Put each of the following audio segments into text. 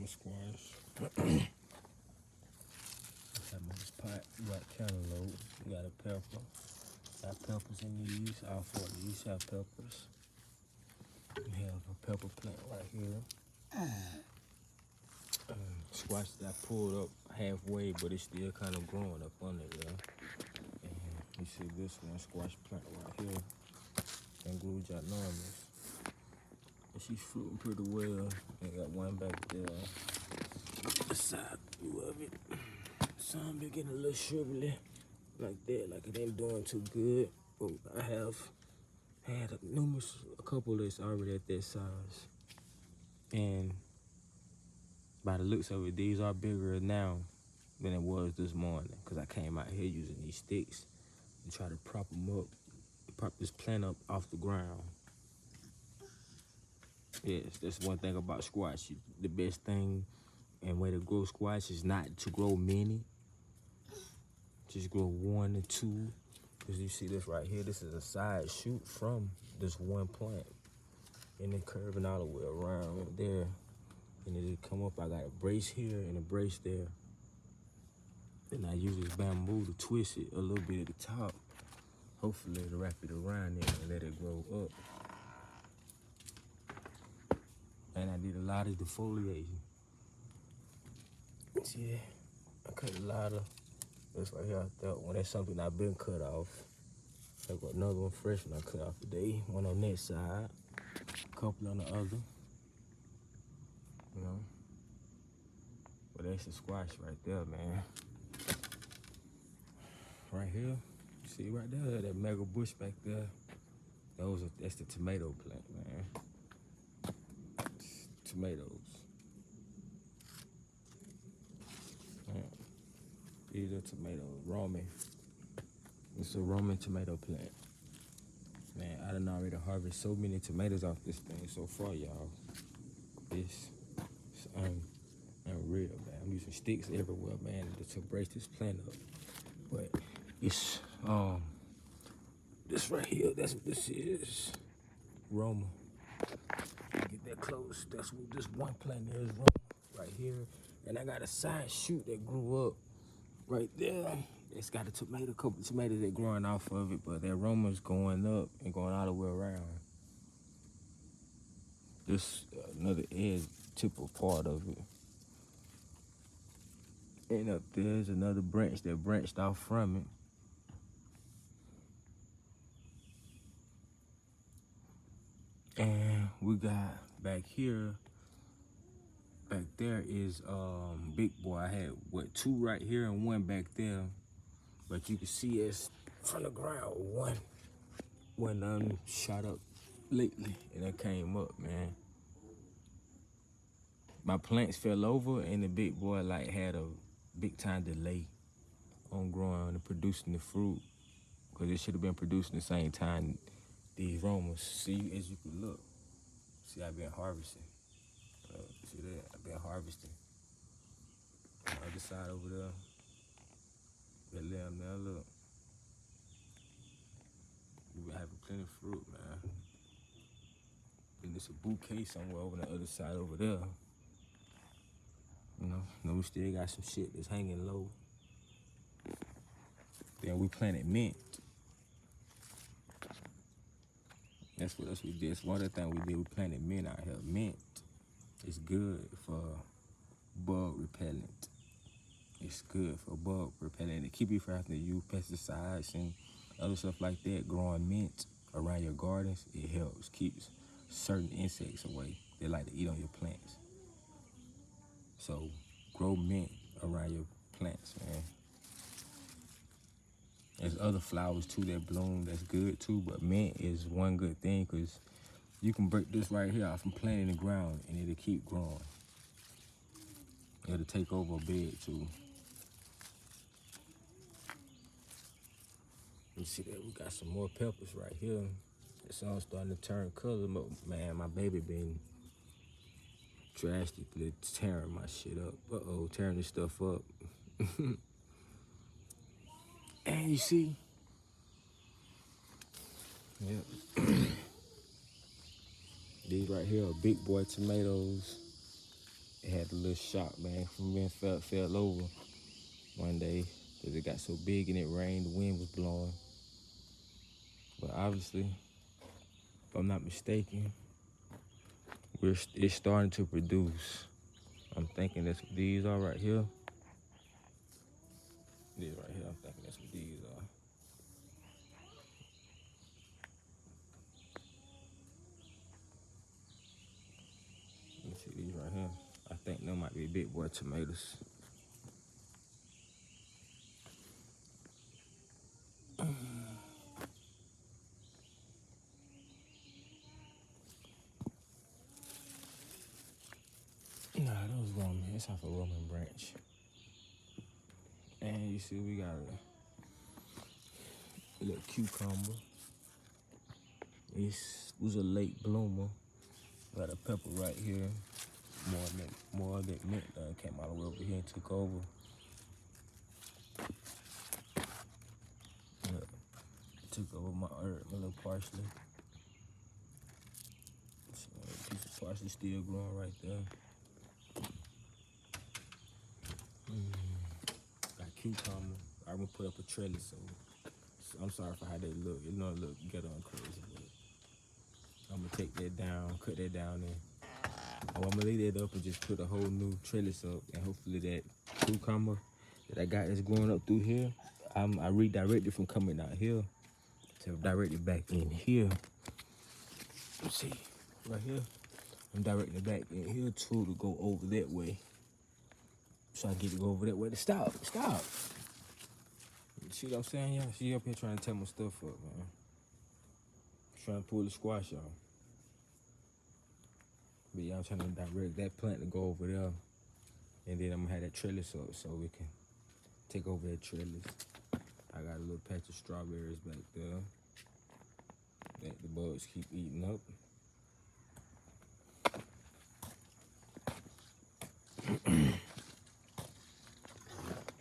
squash. Got this pot, we got cantaloupe, we got a pepper. Got peppers in these, all four of these have peppers. We have a pepper plant right here. Squash that I pulled up halfway, but it's still kind of growing up under there. And you see this one, squash plant right here. And glue ginormous. And she's fruiting pretty well. And got one back there. The side view of it. Some been getting a little shrivelly like that, like it ain't doing too good. But I have had a couple that's already at that size. And by the looks of it, these are bigger now than it was this morning. Cause I came out here using these sticks and try to prop them up, prop this plant up off the ground. Yes, that's one thing about squash. The best thing and way to grow squash is not to grow many. Just grow 1 or 2. Cause you see this right here, this is a side shoot from this one plant. And then curving all the way around right there. And it'll come up, I got a brace here and a brace there. And I use this bamboo to twist it a little bit at the top. Hopefully it'll wrap it around there and let it grow up. And I did a lot of defoliation. Yeah, I cut a lot of this right here. I thought, well, that's something I've been cut off. I got another one fresh one I cut off today. One on that side, a couple on the other. You know, but that's the squash right there, man. Right here, you see right there, that mega bush back there. That's the tomato plant, man. Tomatoes. Yeah. These are tomatoes, Roman. It's a Roman tomato plant. Man, I done already harvested so many tomatoes off this thing so far, y'all. It's unreal, man. I'm using sticks everywhere, man, to brace this plant up. But it's this right here, that's what this is. Roma. Get that close. That's what this one plant is, Roma, right here. And I got a side shoot that grew up right there. It's got a couple of tomatoes that growing off of it, but that Roma's going up and going all the way around. This another edge, tip of part of it. And up there's another branch that branched off from it. And we got back here, back there is big boy. I had 2 right here and 1 back there. But you can see it's from the ground. One shot up lately and it came up, man. My plants fell over and the big boy like had a big time delay on growing and producing the fruit. Cause it should have been producing the same time these Romas. See, as you can look. See, I've been harvesting. See that? I've been harvesting. On the other side over there. That limb there, look. We've been having plenty of fruit, man. And there's a bouquet somewhere over the other side over there. You know, we still got some shit that's hanging low. Then we planted mint. That's what else we did. That's one other thing we did. We planted mint out here. Mint is good for bug repellent. It's good for bug repellent. It keep you from having to use pesticides and other stuff like that. Growing mint around your gardens, it helps. Keeps certain insects away. They like to eat on your plants. So grow mint around your plants, man. There's other flowers too that bloom that's good too, but mint is one good thing because you can break this right here off and plant it in the ground and it'll keep growing. It'll take over a bed too. You see that we got some more peppers right here. The sun's starting to turn color, but man, my baby been drastically tearing my shit up. Tearing this stuff up. And you see, yep. These right here are big boy tomatoes. It had a little shock, man, from being fell over one day because it got so big and it rained, the wind was blowing. But obviously, if I'm not mistaken, it's starting to produce. I'm thinking that's what these are right here. These right here, I'm thinking that's what these are. Let me see these right here. I think they might be big boy tomatoes. Nah, those Roman. It's off a Roman branch. And you see, we got a little cucumber. It was a late bloomer. Got a pepper right here. More of that mint came all the way over here and took over. Look, took over my herb, my little parsley. So, a piece of parsley still growing right there. Got cucumber. I'm gonna put up a trellis, so I'm sorry for how they look. It don't look ghetto and crazy, but I'm gonna take that down, cut that down, and I'm gonna lay that up and just put a whole new trellis up, and hopefully that cucumber that I got that's growing up through here, I redirected from coming out here to direct it back in here. Let's see, right here, I'm directing it back in here too to go over that way. So I get to go over that way to stop. You see what I'm saying, y'all? She up here trying to tear my stuff up, man. Trying to pull the squash off. But yeah, I'm trying to direct that plant to go over there. And then I'm gonna have that trellis up so we can take over that trellis. I got a little patch of strawberries back there that the bugs keep eating up.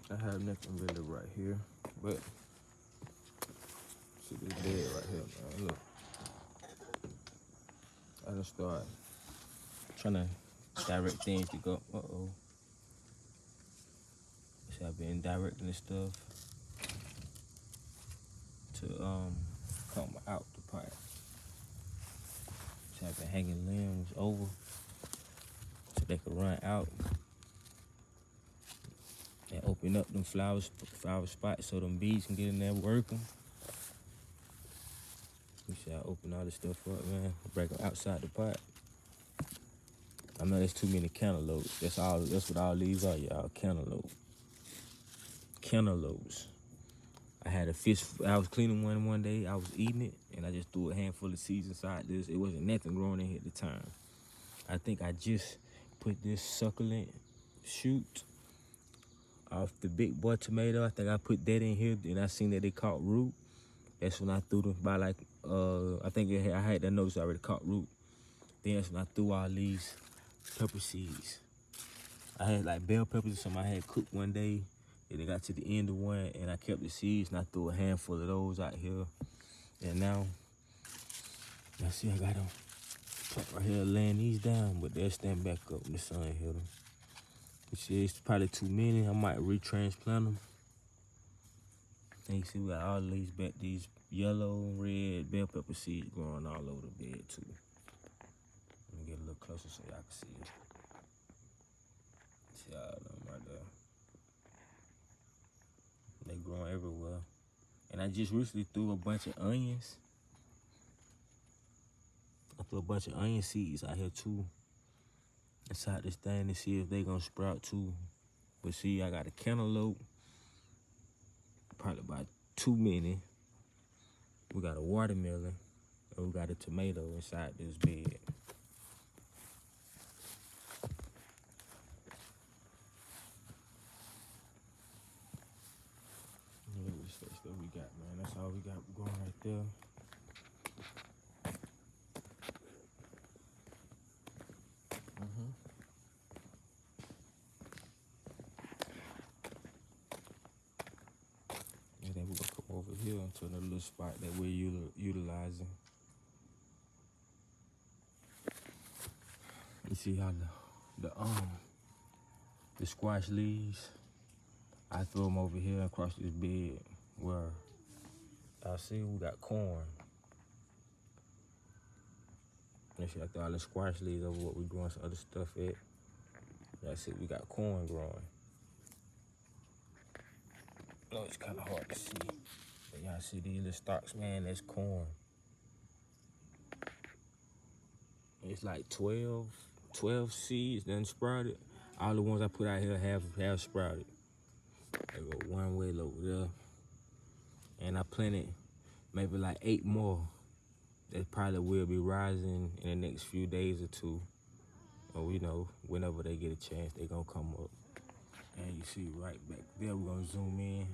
I have nothing really right here, but see this bed right here, man. Look, I done start trying to direct things to go. See, I've been directing this stuff to come out the pot. See, I've been hanging limbs over so they can run out and open up them flower spots so them bees can get in there and work them. You see, I open all this stuff up, man. Break them outside the pot. I know there's too many cantaloupes. That's what all these are, y'all. Cantaloupes. I had a fish. I was cleaning one day. I was eating it, and I just threw a handful of seeds inside this. It wasn't nothing growing in here at the time. I think I just put this succulent shoot off the big boy tomato. I think I put that in here, and I seen that it caught root. That's when I threw them by I think I had that notice already caught root. Then that's when I threw all these pepper seeds. I had like bell peppers or something I had cooked one day. Then it got to the end of one, and I kept the seeds, and I threw a handful of those out here. And now, I see I got them right here laying these down, but they'll stand back up when the sun hit them. You see, it's probably too many. I might retransplant them. And you see, we got all these yellow, red bell pepper seeds growing all over the bed too. Let me get a little closer so y'all can see it. See all of them right there. They growing everywhere. And I just recently threw a bunch of onions. I threw a bunch of onion seeds out here too. Inside this thing to see if they gonna sprout too. But see, I got a cantaloupe. Probably about too many. We got a watermelon. And we got a tomato inside this bed. Look at this stuff we got, man. That's all we got going right there. And then we're gonna come over here into another little spot that we're utilizing. You see how The squash leaves, I throw them over here across this bed where I see we got corn. And see, I throw all the squash leaves over what we growing some other stuff at. That's it, we got corn growing. No, it's kind of hard to see. But y'all see these little stalks, man, that's corn. It's like 12 seeds then sprouted. All the ones I put out here have sprouted. They go one way over there. And I planted maybe like 8 more that probably will be rising in the next few days or two. Or, you know, whenever they get a chance, they gonna come up. And you see right back there, we're gonna zoom in.